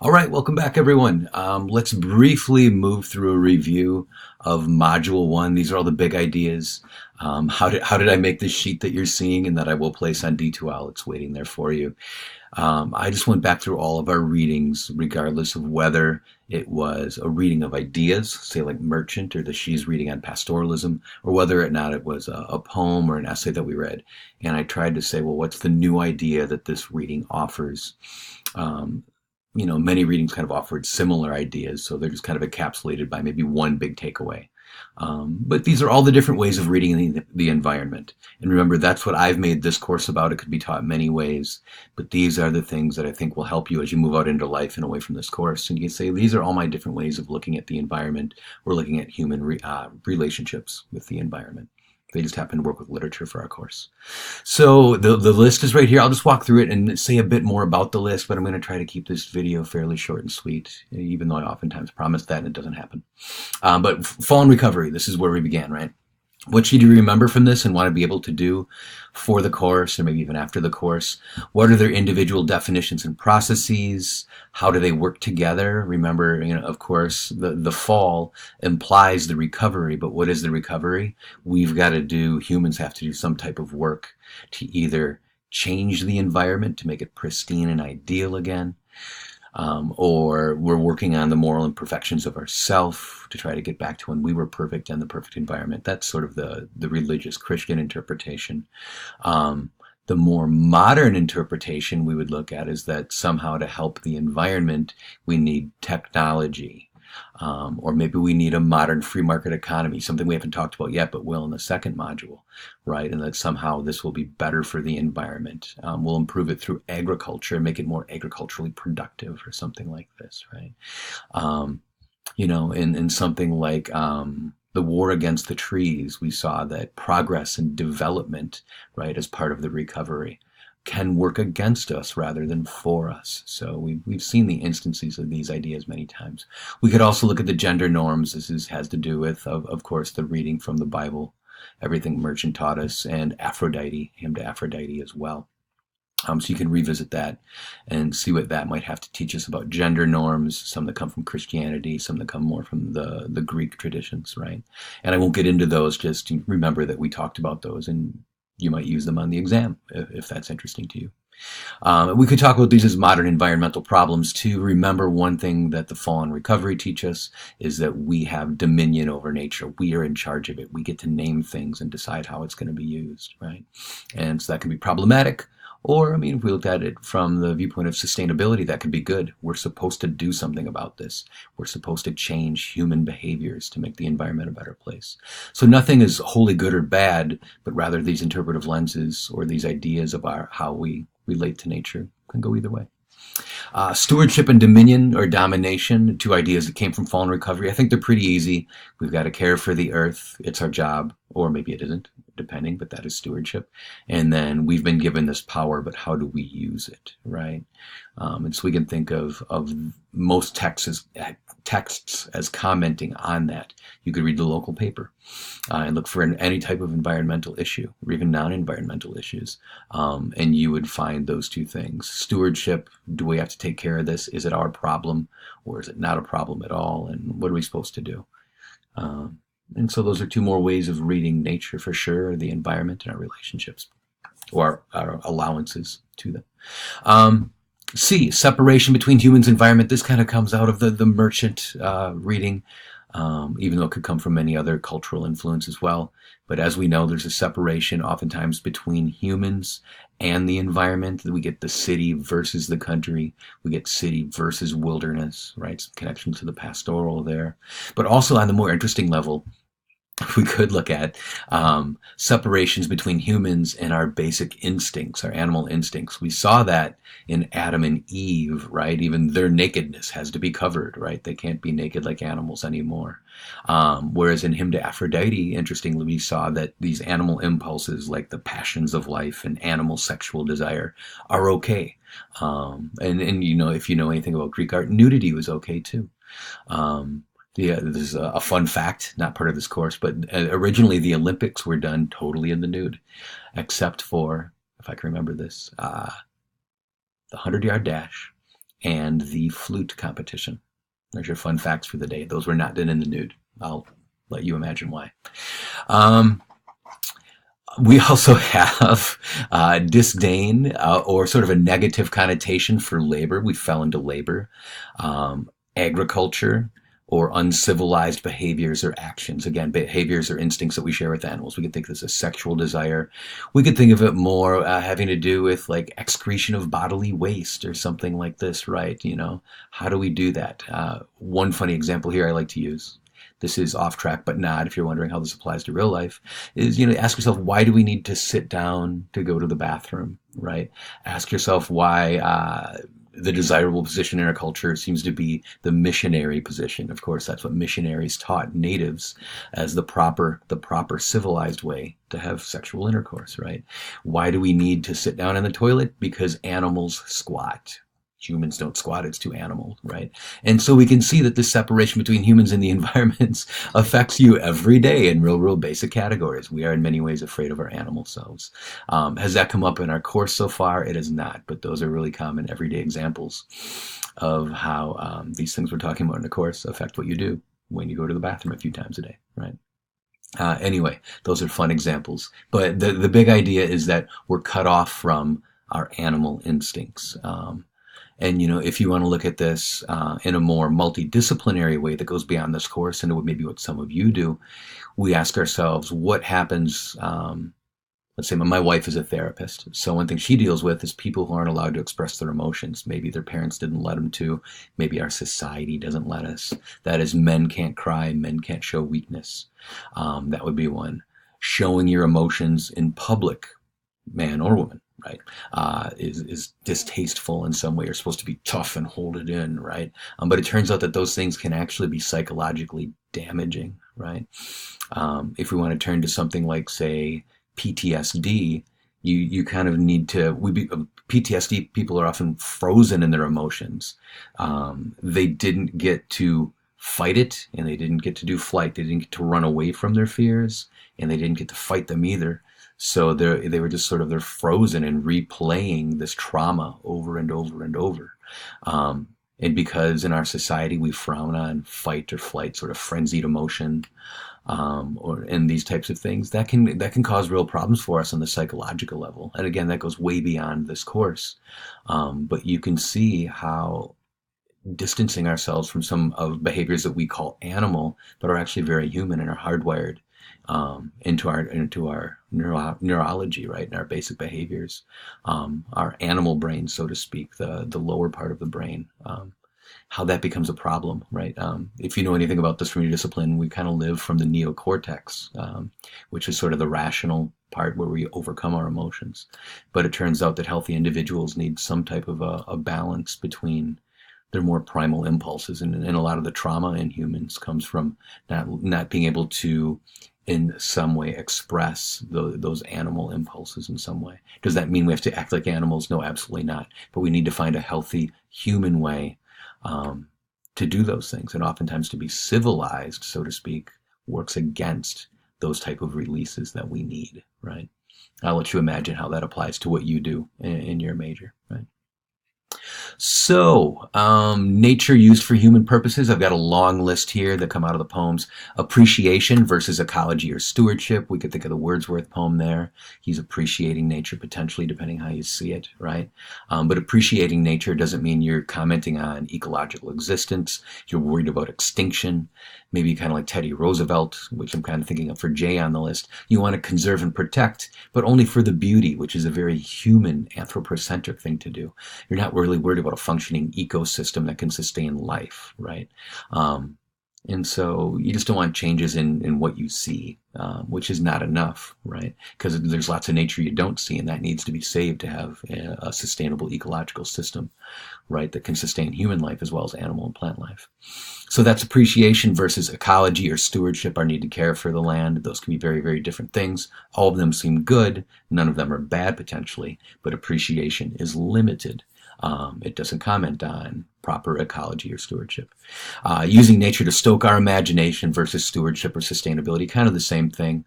All right, welcome back, everyone. Let's briefly move through a review of Module 1. These are all the big ideas. How did I make this sheet that you're seeing and that I will place on D2L? It's waiting there for you. I just went back through all of our readings, regardless of whether it was a reading of ideas, say like Merchant or the She's reading on pastoralism, or whether or not it was a poem or an essay that we read. And I tried to say, well, what's the new idea that this reading offers? Many readings kind of offered similar ideas, so they're just kind of encapsulated by maybe one big takeaway. But these are all the different ways of reading the environment. And remember, that's what I've made this course about. It could be taught many ways, but these are the things that I think will help you as you move out into life and away from this course. And you can say, these are all my different ways of looking at the environment. We're looking at human relationships with the environment. They just happen to work with literature for our course. So the list is right here. I'll just walk through it and say a bit more about the list, but I'm going to try to keep this video fairly short and sweet, even though I oftentimes promise that and it doesn't happen. But fall and recovery, this is where we began, right? What should you remember from this and want to be able to do for the course or maybe even after the course? What are their individual definitions and processes? How do they work together? Remember, of course, the fall implies the recovery, but what is the recovery? Humans have to do some type of work to either change the environment to make it pristine and ideal again, or we're working on the moral imperfections of ourself to try to get back to when we were perfect and the perfect environment. That's sort of the religious Christian interpretation. The more modern interpretation we would look at is that somehow to help the environment, we need technology. Or maybe we need a modern free market economy, something we haven't talked about yet, but will in the second module, right? And that somehow this will be better for the environment. We'll improve it through agriculture, make it more agriculturally productive or something like this, right? In something like the war against the trees, we saw that progress and development, right, as part of the recovery, can work against us rather than for us. So we've seen the instances of these ideas many times. We could also look at the gender norms. This has to do with, of course, the reading from the Bible, everything Merchant taught us, and Aphrodite, hymn to Aphrodite as well. So you can revisit that and see what that might have to teach us about gender norms, some that come from Christianity, some that come more from the Greek traditions, right? And I won't get into those, just remember that we talked about those and you might use them on the exam if that's interesting to you. We could talk about these as modern environmental problems too. Remember, one thing that the fall and recovery teach us is that we have dominion over nature. We are in charge of it. We get to name things and decide how it's going to be used, right? And so that can be problematic. Or, if we looked at it from the viewpoint of sustainability, that could be good. We're supposed to do something about this. We're supposed to change human behaviors to make the environment a better place. So nothing is wholly good or bad, but rather these interpretive lenses or these ideas of how we relate to nature can go either way. Stewardship and dominion or domination, two ideas that came from fall and recovery. I think they're pretty easy. We've got to care for the earth. It's our job, or maybe it isn't, depending, but that is stewardship. And then we've been given this power, but how do we use it, right? And so we can think of most texts as commenting on that. You could read the local paper and look for any type of environmental issue or even non-environmental issues. And you would find those two things. Stewardship, do we have to take care of this? Is it our problem or is it not a problem at all? And what are we supposed to do? And so those are two more ways of reading nature for sure, the environment and our relationships or our allowances to them. C, separation between humans and environment. This kind of comes out of the Merchant reading, even though it could come from many other cultural influence as well. But as we know, there's a separation oftentimes between humans and the environment. We get the city versus the country. We get city versus wilderness, right? Some connection to the pastoral there. But also on the more interesting level, we could look at separations between humans and our basic instincts, our animal instincts. We saw that in Adam and Eve, right? Even their nakedness has to be covered, right? They can't be naked like animals anymore. Whereas in Hymn to Aphrodite, interestingly, we saw that these animal impulses like the passions of life and animal sexual desire are okay. And if you know anything about Greek art, nudity was okay too. This is a fun fact, not part of this course, but originally the Olympics were done totally in the nude, except for, if I can remember this, the 100-yard dash and the flute competition. There's your fun facts for the day. Those were not done in the nude. I'll let you imagine why. We also have disdain or sort of a negative connotation for labor. We fell into labor, agriculture, or uncivilized behaviors or actions. Again, behaviors or instincts that we share with animals. We could think of this as sexual desire. We could think of it more having to do with like excretion of bodily waste or something like this, right? You know, how do we do that? One funny example here I like to use, this is off track, but not, if you're wondering how this applies to real life, is, you know, ask yourself, why do we need to sit down to go to the bathroom, right? Ask yourself why the desirable position in our culture seems to be the missionary position. Of course, that's what missionaries taught natives as the proper civilized way to have sexual intercourse, right? Why do we need to sit down in the toilet? Because animals squat. Humans don't squat, it's too animal, right? And so we can see that this separation between humans and the environments affects you every day in real basic categories. We are in many ways afraid of our animal selves. Has that come up in our course so far? It has not, but those are really common everyday examples of how these things we're talking about in the course affect what you do when you go to the bathroom a few times a day, right? Anyway, those are fun examples. But the big idea is that we're cut off from our animal instincts. And, you know, if you want to look at this in a more multidisciplinary way that goes beyond this course into maybe what some of you do, we ask ourselves, what happens, let's say my wife is a therapist. So one thing she deals with is people who aren't allowed to express their emotions. Maybe their parents didn't let them to. Maybe our society doesn't let us. That is, men can't cry, men can't show weakness. That would be one. Showing your emotions in public, man or woman, right, is distasteful in some way. You're supposed to be tough and hold it in, right? But it turns out that those things can actually be psychologically damaging, right? If we want to turn to something like, say, PTSD, you kind of need to, PTSD people are often frozen in their emotions. They didn't get to fight it, and they didn't get to do flight. They didn't get to run away from their fears, and they didn't get to fight them either. So they were just they're frozen and replaying this trauma over and over and over. And because in our society we frown on fight or flight, sort of frenzied emotion, or in these types of things, that can cause real problems for us on the psychological level. And again, that goes way beyond this course. But you can see how distancing ourselves from some of behaviors that we call animal, but are actually very human and are hardwired into our neurology, right, and our basic behaviors, our animal brain, so to speak, the lower part of the brain, how that becomes a problem, right? If you know anything about this from your discipline, we kind of live from the neocortex, which is sort of the rational part where we overcome our emotions. But it turns out that healthy individuals need some type of a balance between their more primal impulses, and a lot of the trauma in humans comes from not being able to in some way express those animal impulses in some way. Does that mean we have to act like animals? No, absolutely not. But we need to find a healthy human way to do those things. And oftentimes to be civilized, so to speak, works against those type of releases that we need, right? I'll let you imagine how that applies to what you do in your major, right? So, nature used for human purposes. I've got a long list here that come out of the poems. Appreciation versus ecology or stewardship. We could think of the Wordsworth poem there. He's appreciating nature potentially, depending how you see it, right? But appreciating nature doesn't mean you're commenting on ecological existence. You're worried about extinction. Maybe kind of like Teddy Roosevelt, which I'm kind of thinking of for Jay on the list. You want to conserve and protect, but only for the beauty, which is a very human, anthropocentric thing to do. You're not really worried about a functioning ecosystem that can sustain life, right? And so you just don't want changes in what you see, which is not enough, right? Because there's lots of nature you don't see, and that needs to be saved to have a sustainable ecological system, right, that can sustain human life as well as animal and plant life. So that's appreciation versus ecology or stewardship, our need to care for the land. Those can be very, very different things. All of them seem good. None of them are bad potentially, but appreciation is limited. It doesn't comment on proper ecology or stewardship. Using nature to stoke our imagination versus stewardship or sustainability, kind of the same thing.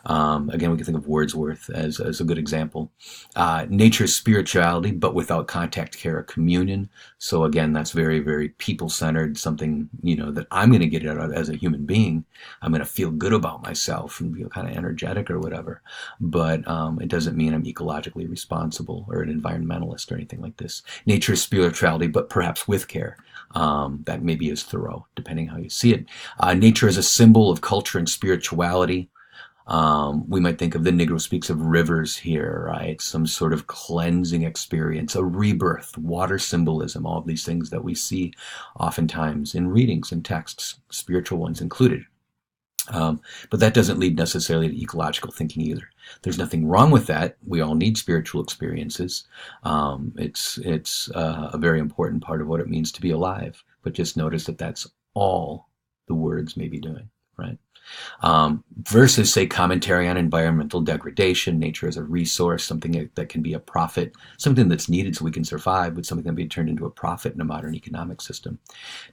Again, we can think of Wordsworth as a good example. Nature is spirituality, but without contact, care, or communion. So again, that's very, very people-centered, something, that I'm going to get out of as a human being. I'm going to feel good about myself and feel kind of energetic or whatever. But it doesn't mean I'm ecologically responsible or an environmentalist or anything like this. Nature is spirituality, but perhaps with care. That maybe is Thoreau, depending how you see it. Nature is a symbol of culture and spirituality. We might think of the Negro speaks of rivers here, right? Some sort of cleansing experience, a rebirth, water symbolism, all of these things that we see oftentimes in readings and texts, spiritual ones included. But that doesn't lead necessarily to ecological thinking either. There's nothing wrong with that. We all need spiritual experiences. It's a very important part of what it means to be alive. But just notice that that's all the words may be doing, right? Versus, say, commentary on environmental degradation, nature as a resource, something that can be a profit, something that's needed so we can survive, but something that can be turned into a profit in a modern economic system.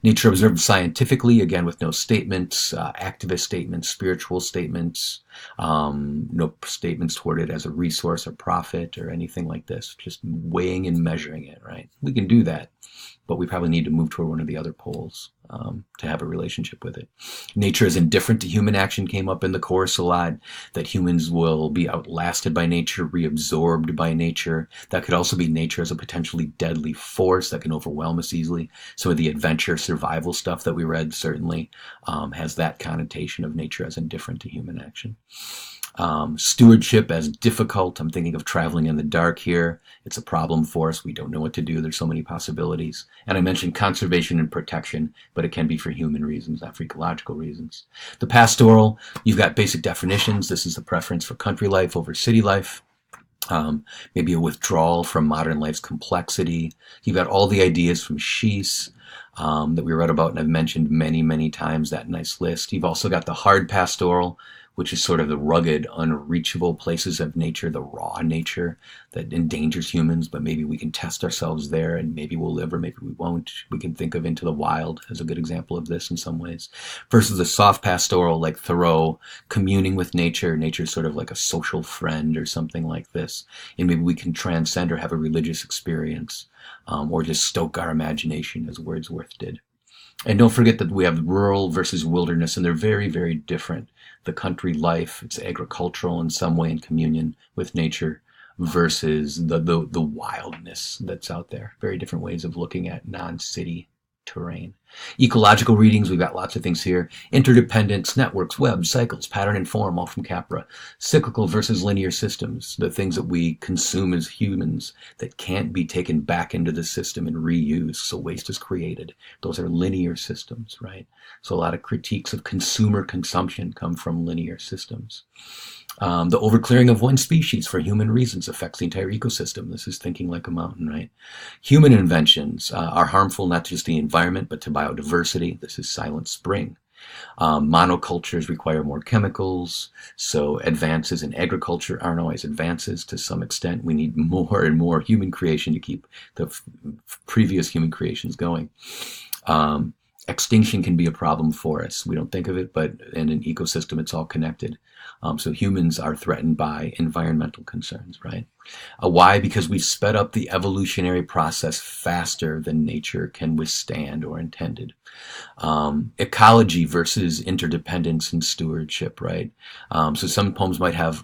Nature observed scientifically, again, with no statements, activist statements, spiritual statements, no statements toward it as a resource or profit or anything like this, just weighing and measuring it, right? We can do that, but we probably need to move toward one of the other poles to have a relationship with it. Nature is indifferent to human action came up in the course a lot, that humans will be outlasted by nature, reabsorbed by nature. That could also be nature as a potentially deadly force that can overwhelm us easily. Some of the adventure survival stuff that we read certainly has that connotation of nature as indifferent to human action. Stewardship as difficult. I'm thinking of traveling in the dark here. It's a problem for us. We don't know what to do. There's so many possibilities. And I mentioned conservation and protection, but it can be for human reasons, not for ecological reasons. The pastoral, you've got basic definitions. This is the preference for country life over city life. Maybe a withdrawal from modern life's complexity. You've got all the ideas from Schiess that we read about, and I've mentioned many, many times that nice list. You've also got the hard pastoral, which is sort of the rugged, unreachable places of nature, the raw nature that endangers humans, but maybe we can test ourselves there and maybe we'll live or maybe we won't. We can think of Into the Wild as a good example of this in some ways. Versus the soft pastoral, like Thoreau, communing with nature. Nature's sort of like a social friend or something like this. And maybe we can transcend or have a religious experience or just stoke our imagination as Wordsworth did. And don't forget that we have rural versus wilderness, and they're very, very different. The country life, it's agricultural in some way in communion with nature, versus the wildness that's out there. Very different ways of looking at non-city terrain. Ecological readings, we've got lots of things here. Interdependence, networks, webs, cycles, pattern and form, all from Capra. Cyclical versus linear systems, the things that we consume as humans that can't be taken back into the system and reused, so waste is created. Those are linear systems, right? So a lot of critiques of consumer consumption come from linear systems. The overclearing of one species for human reasons affects the entire ecosystem. This is thinking like a mountain, right? Human inventions are harmful not just to the environment, but to biodiversity. This is Silent Spring. Monocultures require more chemicals, so advances in agriculture aren't always advances to some extent. We need more and more human creation to keep the previous human creations going. Extinction can be a problem for us. We don't think of it, but in an ecosystem, it's all connected. So humans are threatened by environmental concerns, right? Why? Because we've sped up the evolutionary process faster than nature can withstand or intended. Ecology versus interdependence and stewardship, right? So some poems might have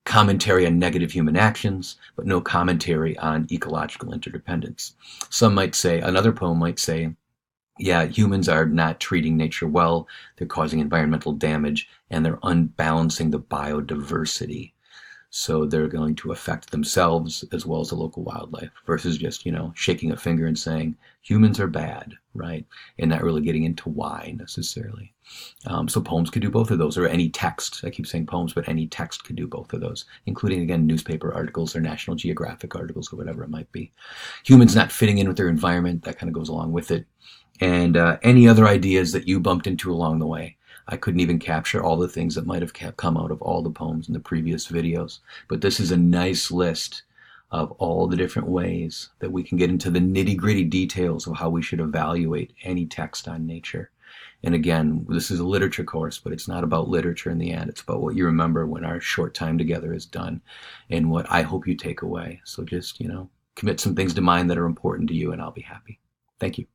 commentary on negative human actions, but no commentary on ecological interdependence. Another poem might say, yeah, humans are not treating nature well, they're causing environmental damage, and they're unbalancing the biodiversity. So they're going to affect themselves as well as the local wildlife, versus just, shaking a finger and saying, humans are bad, right? And not really getting into why necessarily. So poems could do both of those, or any text. I keep saying poems, but any text could do both of those, including, again, newspaper articles or National Geographic articles or whatever it might be. Humans not fitting in with their environment, that kind of goes along with it. And any other ideas that you bumped into along the way. I couldn't even capture all the things that might have come out of all the poems in the previous videos, but this is a nice list of all the different ways that we can get into the nitty-gritty details of how we should evaluate any text on nature. And again, this is a literature course, but it's not about literature in the end. It's about what you remember when our short time together is done and what I hope you take away. So just, commit some things to mind that are important to you, and I'll be happy. Thank you.